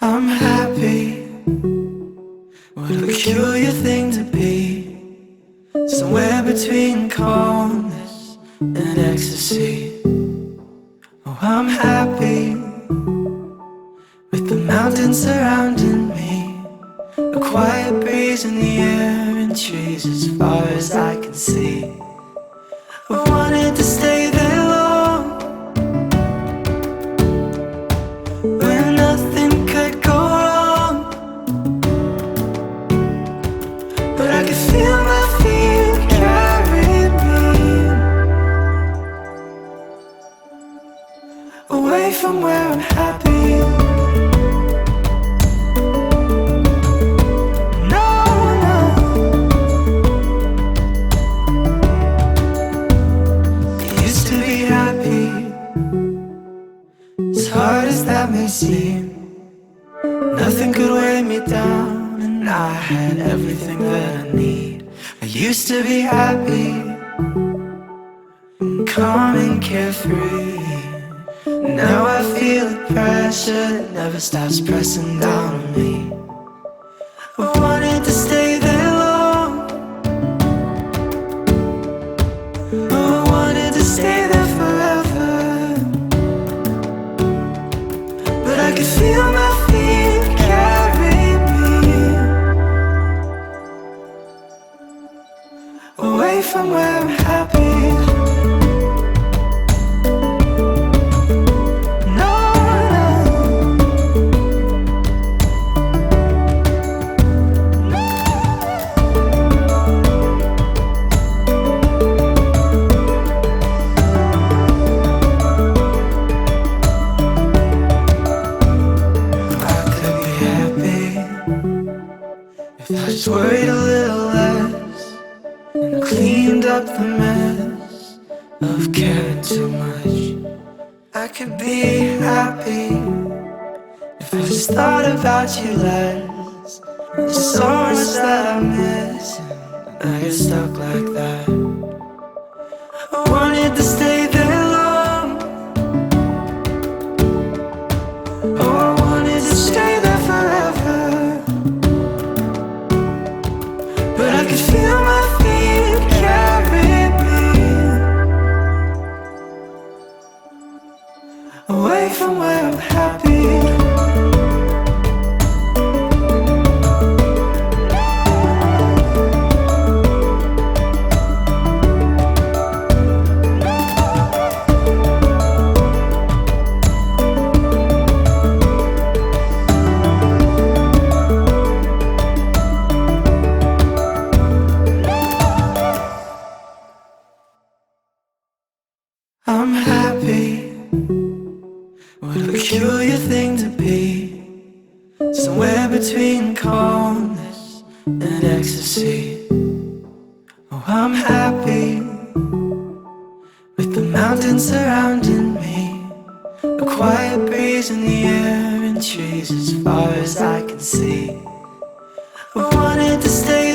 I'm happy. What a peculiar thing to be. Somewhere between calmness and ecstasy. Oh, I'm happy with the mountains surrounding me, a quiet breeze in the air and trees as far as I can see. I wanted to stay there long, where nothing could go wrong, but I could feel my feet carry me away from where I'm happy. As hard as that may seem, nothing could weigh me down, and I had everything that I need. I used to be happy, calm and carefree. Now I feel the pressure that never stops pressing down on me. I wanted to stay there long, oh, I wanted to stay there forever, but I could feel my feet carry me away from where I'm happy. If I just worried a little less and cleaned up the mess of caring too much, I could be happy. If I just thought about you less, there's so much that I miss, and I get stuck like that. I wanted to stay there long, oh, I wanted to stay there forever, but I could feel my feet carry me away from where I'm happy. I'm happy. What a peculiar thing to be. Somewhere between calmness and ecstasy. Oh, I'm happy with the mountains surrounding me, a quiet breeze in the air and trees as far as I can see. I wanted to stay